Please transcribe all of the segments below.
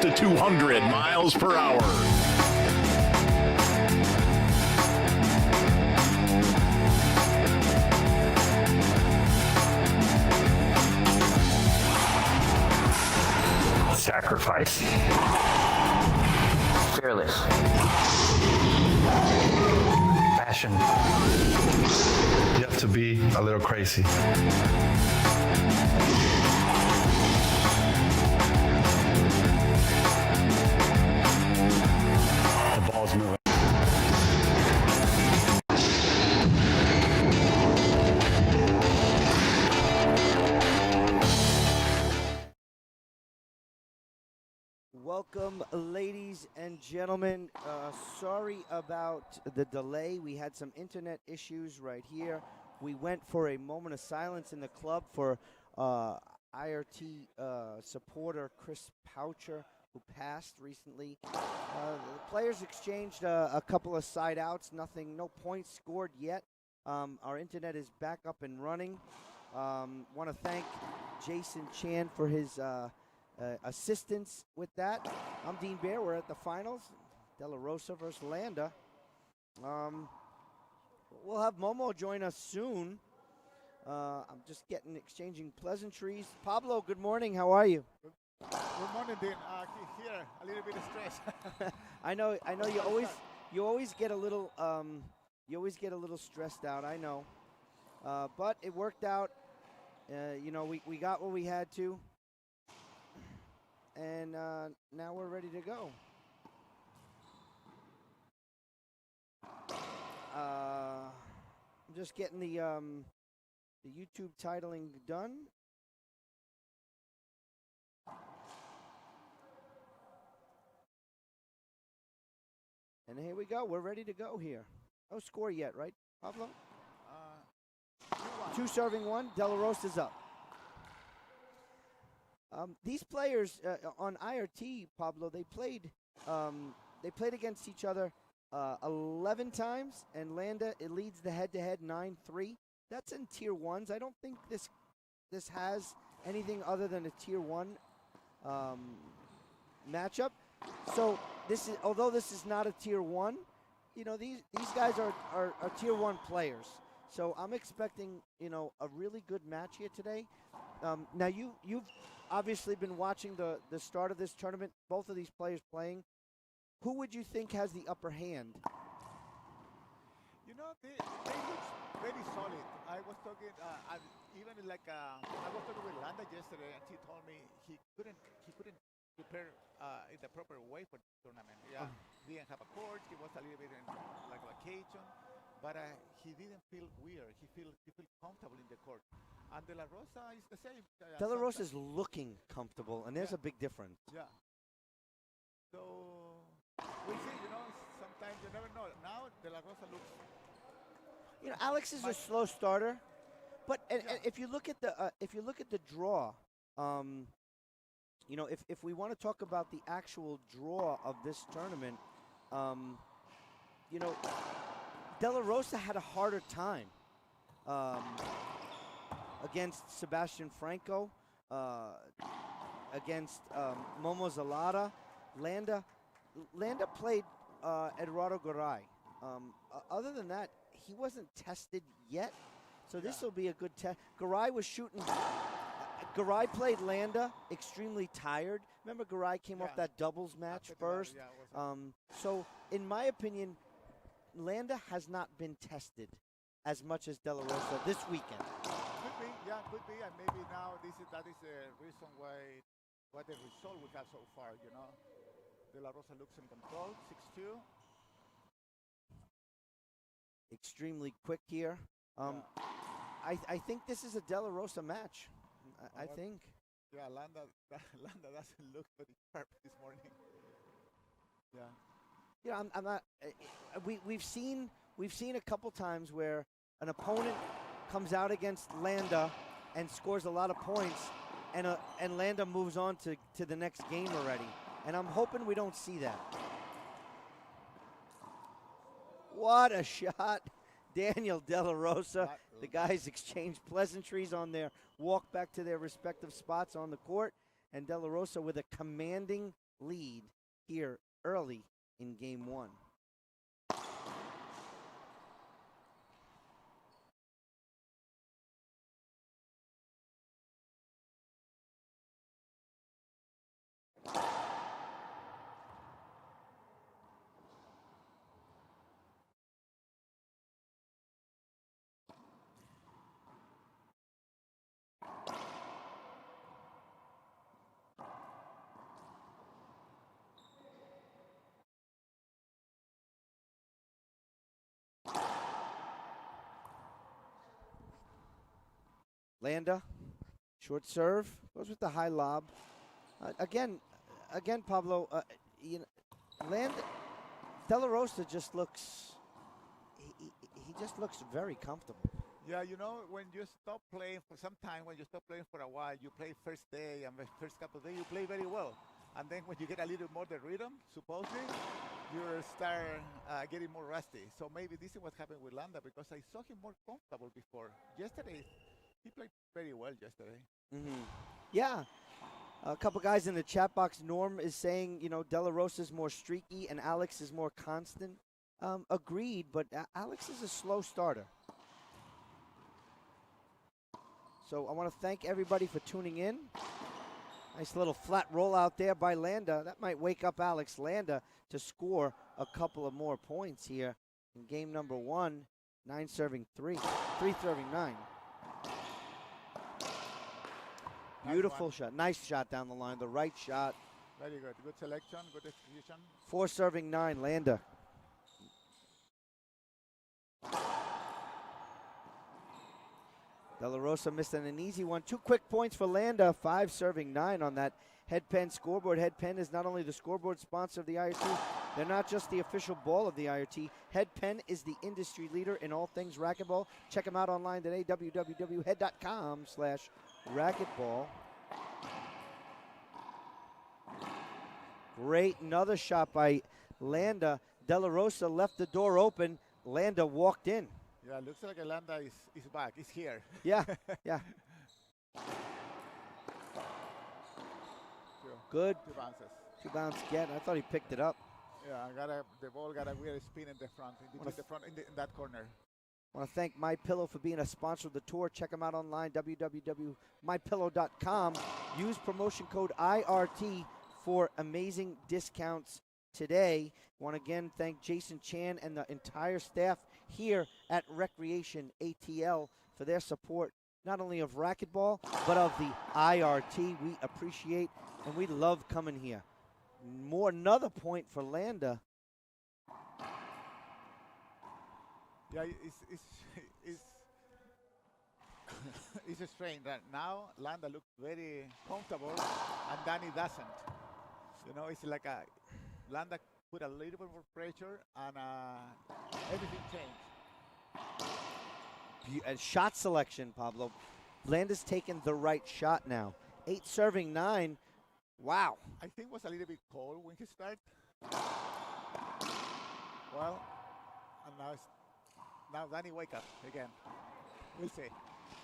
to 200 miles per hour. Sacrifice. Fearless. Passion. You have to be a little crazy. The ball's moving. Welcome, ladies and gentlemen. Sorry about the delay. We had some internet issues right here. We went for a moment of silence in the club for IRT supporter Chris Poucher, who passed recently. The players exchanged a couple of side outs. No points scored yet. Our internet is back up and running. Want to thank Jason Chan for his assistance with that. I'm Dean Bear. We're at the finals. De La Rosa versus Landa. We'll have Momo join us soon. I'm just exchanging pleasantries. Pablo, good morning. How are you? Good morning, Dean. Here, a little bit of stress. I know. You always get a little. You always get a little stressed out. I know. But it worked out. We got what we had to. And now we're ready to go. I'm just getting the YouTube titling done. And here we go. We're ready to go here. No score yet, right, Pablo? 2 serving 1. De La Rosa's up. These players on IRT, Pablo, they played against each other 11 times, and Landa, it leads the head-to-head 9-3. That's in Tier 1s. I don't think this has anything other than a Tier 1 matchup. So although this is not a Tier 1, these guys are Tier 1 players. So I'm expecting, a really good match here today. Now you've obviously been watching the start of this tournament, both of these players playing. Who would you think has the upper hand? They look very solid. I was talking, I was talking with Landa yesterday, and he told me he couldn't prepare in the proper way for the tournament. Yeah, didn't have a court. He was a little bit in like vacation, but he didn't feel weird. He feel comfortable in the court. And De La Rosa is the same. De La Rosa is looking comfortable, and there's a big difference. Yeah. So we'll see. Sometimes you never know. Now De La Rosa looks. Alex is a slow starter, but if you look at the draw, if we want to talk about the actual draw of this tournament, De La Rosa had a harder time. Against Sebastian Franco, against Momo Zalata. Landa played Eduardo Garay. Other than that, he wasn't tested yet, so this will be a good test. Garay was shooting. Garay played Landa extremely tired. Remember, Garay came off that doubles match first. So, in my opinion, Landa has not been tested as much as De La Rosa this weekend. Could be, and maybe now that is the reason why the result we have so far. De La Rosa looks in control, 6-2. Extremely quick here. I think this is a De La Rosa match. I think. Yeah, Landa doesn't look very sharp this morning. Yeah. Yeah, I'm not. We've seen a couple times where an opponent comes out against Landa and scores a lot of points, and Landa moves on to the next game already. And I'm hoping we don't see that. What a shot. Daniel De La Rosa. The guys exchanged pleasantries on their walk back to their respective spots on the court. And De La Rosa with a commanding lead here early in game one. Landa, short serve, goes with the high lob. Again, Pablo, Landa, De La Rosa just looks, he just looks very comfortable. Yeah, you know, when you stop playing for some time, when you stop playing for a while, you play first day and the first couple of days, you play very well. And then when you get a little more the rhythm, supposedly, you start getting more rusty. So maybe this is what happened with Landa, because I saw him more comfortable before. Yesterday, he played very well yesterday. Yeah. A couple guys in the chat box. Norm is saying, De La Rosa is more streaky and Alex is more constant. Agreed, but Alex is a slow starter. So I want to thank everybody for tuning in. Nice little flat rollout there by Landa. That might wake up Alex Landa to score a couple of more points here in game number one. 9 serving 3, 3 serving 9. Beautiful shot. Nice shot down the line. The right shot. Very good. Good selection, good execution. 4 serving 9, Landa. De La Rosa missed an easy one. 2 quick points for Landa. 5 serving 9 on that Headpen scoreboard. Headpen is not only the scoreboard sponsor of the IRT, they're not just the official ball of the IRT. Headpen is the industry leader in all things racquetball. Check them out online today, www.head.com/racquetball. Great, another shot by Landa. De La Rosa left the door open. Landa walked in. Yeah, looks like Landa is back. He's here. Yeah, yeah. Good. 2 bounces. 2 bounce get. I thought he picked it up. Yeah, the ball got a weird spin in the front, in that corner. I want to thank MyPillow for being a sponsor of the tour. Check them out online, www.mypillow.com. Use promotion code IRT for amazing discounts today. I want to again thank Jason Chan and the entire staff here at Recreation ATL for their support, not only of racquetball, but of the IRT. We appreciate and we love coming here. Another point for Landa. Yeah, it's strange that now Landa looks very comfortable and Danny doesn't. It's like Landa put a little bit more pressure and everything changed. And shot selection, Pablo. Landa's taken the right shot now. 8 serving 9. Wow. I think it was a little bit cold when he started. Well, and now Danny wake up again. We'll see.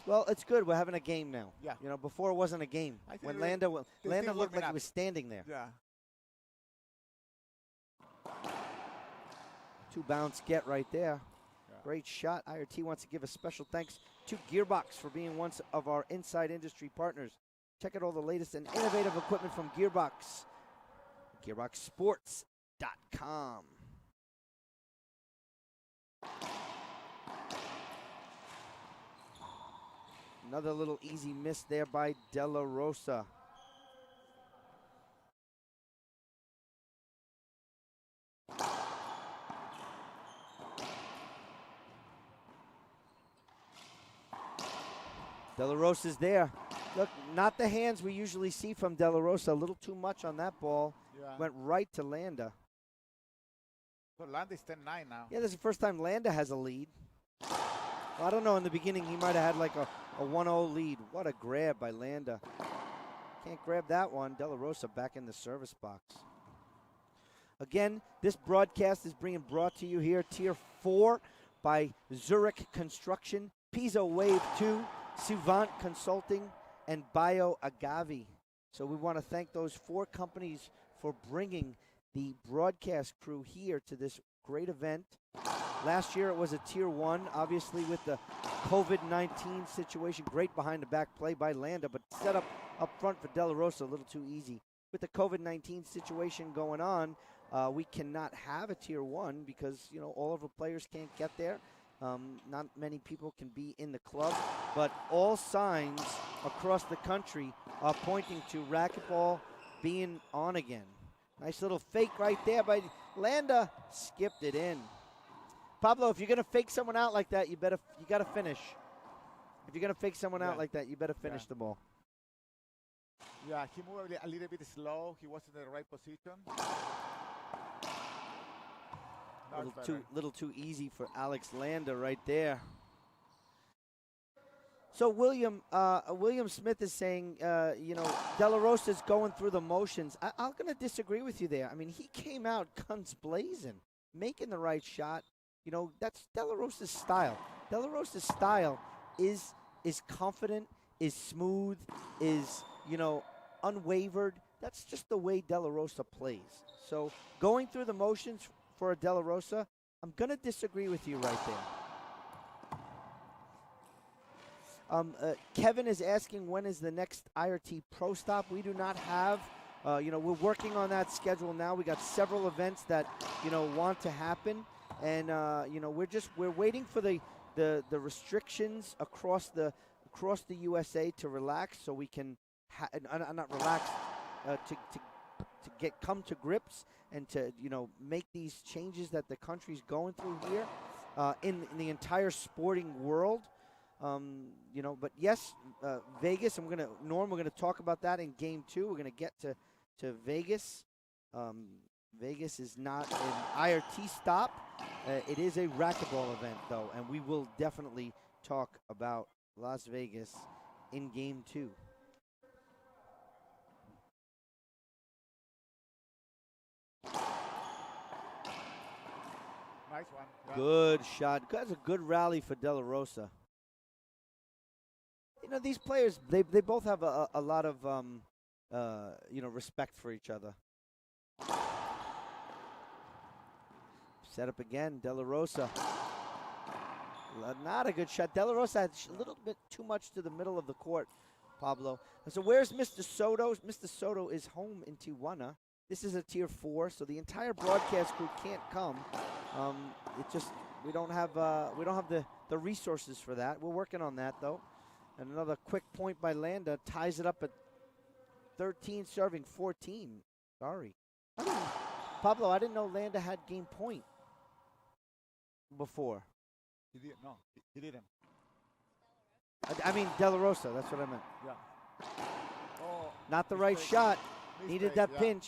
Well, it's good. We're having a game now. Yeah. Before it wasn't a game. When Landa looked like he was standing there. Yeah. 2 bounce get right there. Yeah. Great shot. IRT wants to give a special thanks to Gearbox for being one of our inside industry partners. Check out all the latest and innovative equipment from Gearbox. GearboxSports.com. Another little easy miss there by De La Rosa. De La Rosa's there. Look, not the hands we usually see from De La Rosa. A little too much on that ball. Yeah. Went right to Landa. So Landa is 10-9 now. Yeah, this is the first time Landa has a lead. Well, I don't know. In the beginning, he might have had like a 1-0 lead. What a grab by Landa. Can't grab that one. De La Rosa back in the service box. Again, this broadcast is being brought to you here, Tier 4 by Zurich Construction, Pisa Wave 2, Suvant Consulting, and Bio Agave. So we want to thank those 4 companies for bringing the broadcast crew here to this great event. Last year it was a Tier 1, obviously with the COVID-19 situation. Great behind-the-back play by Landa, but set up front for De La Rosa a little too easy. With the COVID-19 situation going on, we cannot have a Tier 1 because, you know, all of the players can't get there. Not many people can be in the club, but all signs across the country are pointing to racquetball being on again. Nice little fake right there by Landa. Skipped it in. Pablo, if you're gonna fake someone out like that, you gotta finish. If you're gonna fake someone out like that, you better finish the ball. Yeah, he moved a little bit slow. He wasn't in the right position. Little too easy for Alex Landa right there. So William Smith is saying, you know, De La Rosa's going through the motions. I'm going to disagree with you there. I mean, he came out guns blazing, making the right shot. You know, that's De La Rosa's style. De La Rosa's style is confident, is smooth, is, you know, unwavered. That's just the way De La Rosa plays. So going through the motions for a De La Rosa, I'm going to disagree with you right there. Kevin is asking when is the next IRT Pro Stop. We do not have, you know, we're working on that schedule now. We got several events that, you know, want to happen. And, you know, we're waiting for the restrictions across the USA to relax so we can, not relax, to come to grips and to, you know, make these changes that the country's going through here in the entire sporting world. You know, but yes, Vegas, Norm, we're gonna talk about that in game 2. We're gonna get to Vegas. Vegas is not an IRT stop. It is a racquetball event, though, and we will definitely talk about Las Vegas in game 2. Nice one. Yeah. Good shot. That's a good rally for De La Rosa. You know, these players, they both have a lot of, you know, respect for each other. Set up again, De La Rosa. Not a good shot. De La Rosa had a little bit too much to the middle of the court, Pablo. And so where's Mr. Soto? Mr. Soto is home in Tijuana. This is a Tier 4, so the entire broadcast crew can't come. We don't have the resources for that. We're working on that, though. And another quick point by Landa ties it up at 13, serving 14. Sorry. Pablo, I didn't know Landa had game point before. He did. No, he didn't. I mean, De La Rosa. That's what I meant. Yeah. Oh, Not the right shot. Needed that pinch.